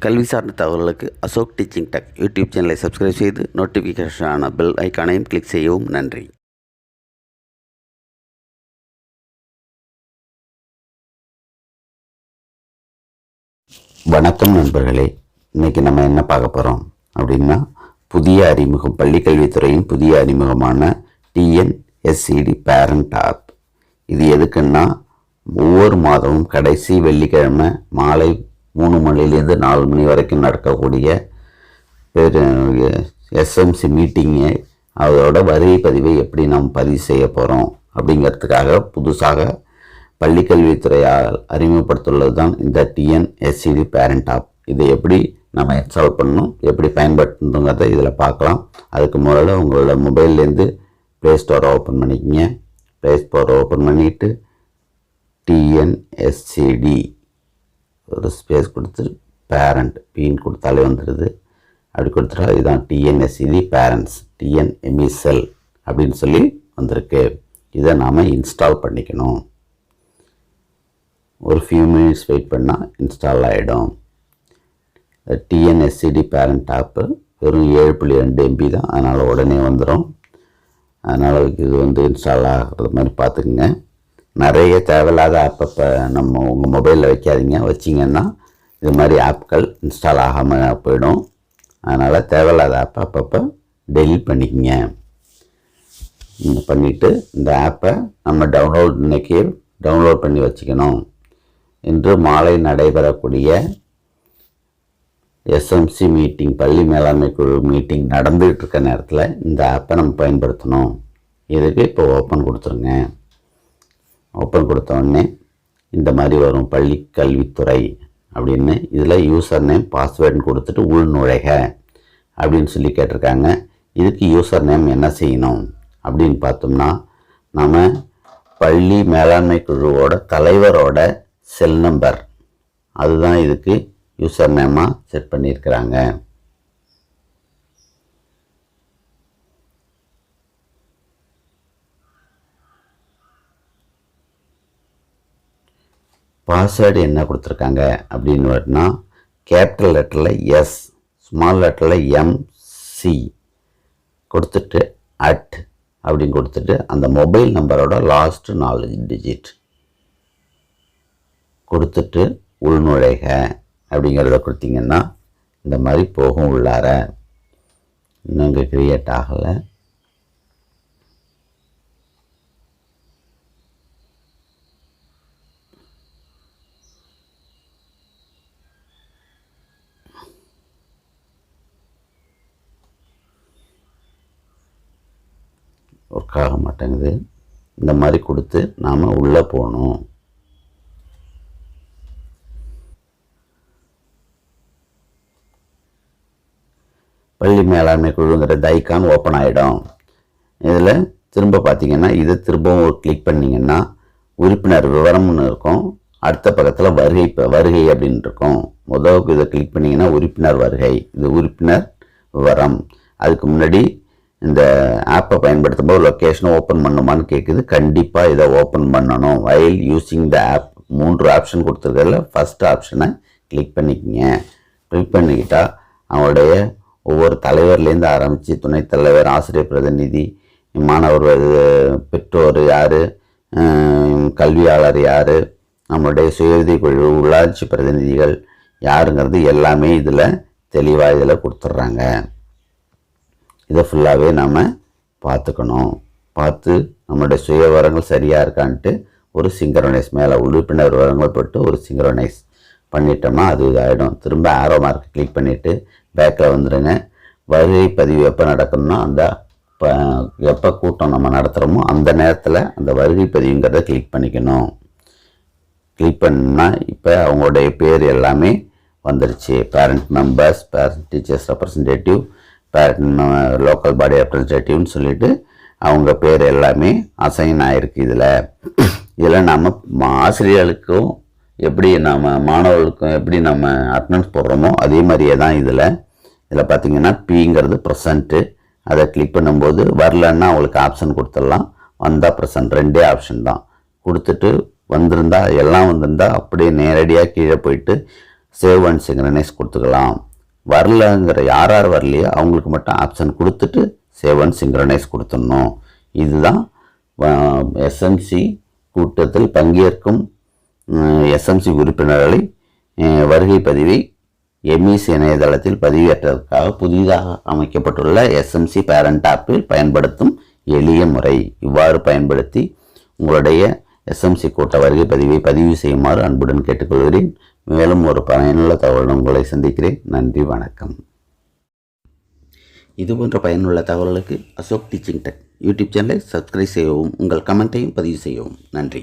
கல்வி சார்ந்த தகவல்களுக்கு அசோக் டீச்சிங் டெக் யூடியூப் சேனலை சப்ஸ்கிரைப் செய்து நோட்டிஃபிகேஷனான பெல் ஐக்கானையும் கிளிக் செய்யவும். நன்றி. வணக்கம் நண்பர்களே. இன்றைக்கி நம்ம என்ன பார்க்க போகிறோம் அப்படின்னா, புதிய அறிமுகம், பள்ளிக்கல்வித்துறையின் புதிய அறிமுகமான TNSED ஆப். இது எதுக்குன்னா, ஒவ்வொரு மாதமும் கடைசி வெள்ளிக்கிழமை மாலை 3 மணிலேருந்து 4 மணி வரைக்கும் நடக்கக்கூடிய SMC மீட்டிங்கை, அதோட வருகை பதிவை எப்படி நாம் பதிவு செய்ய போகிறோம் அப்படிங்கிறதுக்காக புதுசாக பள்ளிக்கல்வித்துறையால் அறிமுகப்படுத்துள்ளது தான் இந்த TNSED ஆப். இதை எப்படி நம்ம இன்ஸ்டால் பண்ணணும், எப்படி பயன்படுத்தணுங்கிறத இதில் பார்க்கலாம். அதுக்கு முதல்ல உங்களோட மொபைல்லேருந்து ப்ளே ஸ்டோரை ஓப்பன் பண்ணிக்கங்க. ப்ளே ஸ்டோரை ஓப்பன் பண்ணிவிட்டு TNSED ஒரு ஸ்பேஸ் கொடுத்து பேரண்ட் பின் கொடுத்தாலே வந்துடுது. அப்படி கொடுத்துட்டா இதுதான் TNSED பேரண்ட்ஸ், TNMESEL அப்படின்னு சொல்லி வந்திருக்கு. இதை நாம் இன்ஸ்டால் பண்ணிக்கணும். ஒரு ஃபியூ மினிட்ஸ் வெயிட் பண்ணால் இன்ஸ்டால் ஆகிடும். TNSED ஆப்பு வெறும் 7.2 MB தான், அதனால் உடனே வந்துடும். அதனால் இது இன்ஸ்டால் ஆகிறது மாதிரி பார்த்துக்குங்க. நிறைய தேவையில்லாத ஆப்பை நம்ம உங்கள் மொபைலில் வைக்காதீங்க. வச்சிங்கன்னா இது மாதிரி ஆப்கள் இன்ஸ்டால் ஆகாமல் போயிடும். அதனால் தேவையில்லாத ஆப்பை அப்பப்போ டெலீட் பண்ணிக்கங்க. பண்ணிவிட்டு இந்த ஆப்பை நம்ம இன்றைக்கி டவுன்லோட் பண்ணி வச்சுக்கணும். இன்று மாலை நடைபெறக்கூடிய SMC மீட்டிங், பள்ளி மேலாண்மை குழு மீட்டிங் நடந்துகிட்டு இருக்க நேரத்தில் இந்த ஆப்பை நம்ம பயன்படுத்தணும். இதுக்கு இப்போ ஓப்பன் கொடுத்துருங்க. ஓப்பன் கொடுத்த உடனே இந்த மாதிரி வரும், பள்ளி கல்வித்துறை அப்படின்னு. இதில் யூசர் நேம் பாஸ்வேர்டுன்னு கொடுத்துட்டு உள் நுழைக அப்படின்னு சொல்லி கேட்டிருக்காங்க. இதுக்கு யூசர் நேம் என்ன செய்யணும் அப்படின்னு பார்த்தோம்னா, நம்ம பள்ளி மேலாண்மை குழுவோட தலைவரோட செல் நம்பர், அதுதான் இதுக்கு யூசர் நேமாக செட் பண்ணியிருக்கிறாங்க. பாஸ்வேர்டு என்ன கொடுத்துருக்காங்க அப்படின்னு வரனா, கேபிட்டல் லெட்டரில் S, ஸ்மால் லெட்டரில் MC கொடுத்துட்டு அப்படின்னு கொடுத்துட்டு அந்த மொபைல் நம்பரோட லாஸ்ட் 4 டிஜிட் கொடுத்துட்டு உள்நுழைக அப்படிங்கிறத கொடுத்தீங்கன்னா இந்த மாதிரி போகும் உள்ளார. இன்னும் இங்கே கிரியேட் ஆகலை. ஒர்க் ஆக மாட்டேங்குது. இந்த மாதிரி கொடுத்து நாம் உள்ளே போகணும். பள்ளி மேலாண்மை குழுங்கிற ஐக்கான் ஓப்பன் ஆகிடும். இதில் திரும்ப பார்த்தீங்கன்னா, இதை திரும்பவும் கிளிக் பண்ணிங்கன்னா உறுப்பினர் விவரம்னு இருக்கும். அடுத்த பக்கத்தில் வருகை அப்படின்னு இருக்கும். முதலுக்கு இதை கிளிக் பண்ணிங்கன்னா உறுப்பினர் வருகை, இது உறுப்பினர் விவரம். அதுக்கு முன்னாடி இந்த ஆப்பை பயன்படுத்தும் போது லொக்கேஷனை ஓப்பன் பண்ணுமான்னு கேட்குது. கண்டிப்பாக இதை ஓப்பன் பண்ணணும். While using the app 3 option கொடுத்துருக்கல, ஃபஸ்ட் ஆப்ஷனை கிளிக் பண்ணிக்கங்க. கிளிக் பண்ணிக்கிட்டால் அவங்களுடைய ஒவ்வொரு தலைவர்லேருந்து ஆரம்பித்து துணைத் தலைவர், ஆசிரியர் பிரதிநிதி, மாணவர், பெற்றோர் யார், கல்வியாளர் யார், நம்மளுடைய சுயஉதவி குழு, உள்ளாட்சி பிரதிநிதிகள் யாருங்கிறது எல்லாமே இதில் தெளிவாக இதில் கொடுத்துட்றாங்க. இதை ஃபுல்லாகவே நாம் பார்த்துக்கணும். பார்த்து நம்மளுடைய சுய விவரங்கள் சரியாக இருக்கான்ட்டு ஒரு சிங்க்ரனைஸ், மேலே உறுப்பினர் விவரங்கள் போட்டு ஒரு சிங்க்ரனைஸ் பண்ணிட்டோம்னா அது இதாகிடும். திரும்ப ஆரோ மார்க் கிளிக் பண்ணிவிட்டு பேக்கில் வந்துடுங்க. வருகை பதிவு எப்போ நடக்கணும்னா, அந்த எப்போ கூட்டம் நம்ம நடத்துகிறோமோ அந்த நேரத்தில் அந்த வருகை பதிவுங்கிறத கிளிக் பண்ணிக்கணும். கிளிக் பண்ணால் இப்போ அவங்களுடைய பேர் எல்லாமே வந்துடுச்சு. Parent members, parent teachers representative, parent local body ரெப்ரசன்டேட்டிவ்னு சொல்லிட்டு அவங்க பேர் எல்லாமே அசைன் ஆகிருக்கு. இதில் நம்ம ஆசிரியர்களுக்கும் எப்படி நம்ம மாணவர்களுக்கும் எப்படி நம்ம அட்டெண்டன்ஸ் போடுறோமோ அதே மாதிரியே தான் இதில் பார்த்திங்கன்னா பிங்கிறது ப்ரெசண்ட்டு. அதை கிளிக் பண்ணும்போது வரலன்னா அவங்களுக்கு ஆப்ஷன் கொடுத்துடலாம். வந்தால் ப்ரெசன்ட், 2 ஆப்ஷன் தான் கொடுத்துட்டு வந்திருந்தா, எல்லாம் வந்திருந்தால் அப்படியே நேரடியாக கீழே போயிட்டு சேவ் அண்ட் சிங்க்ரனைஸ் கொடுத்துக்கலாம். வரலங்கிற யார் வரலையோ அவங்களுக்கு மட்டும் ஆப்ஷன் கொடுத்துட்டு சேவ் அண்ட் சிங்க்ரனைஸ் கொடுத்துடணும். இதுதான் எஸ்எம்சி கூட்டத்தில் பங்கேற்கும் எஸ்எம்சி உறுப்பினர்களை வருகை பதிவை எம்இசி இணையதளத்தில் பதிவேற்றதற்காக புதிதாக அமைக்கப்பட்டுள்ள எஸ்எம்சி பேரண்ட் ஆப்பில் பயன்படுத்தும் எளிய முறை. இவ்வாறு பயன்படுத்தி உங்களுடைய எஸ்எம்சி கூட்ட வருகை பதிவை பதிவு செய்யுமாறு அன்புடன் கேட்டுக்கொள்கிறேன். மேலும் ஒரு பயனுள்ள தகவலுடன் உங்களை சந்திக்கிறேன். நன்றி, வணக்கம். இதுபோன்ற பயனுள்ள தகவல்களுக்கு அசோக் டீச்சிங் டெக் யூடியூப் சேனலை சப்ஸ்கிரைப் செய்யவும், உங்கள் கமெண்ட்டையும் பதிவு செய்யவும். நன்றி.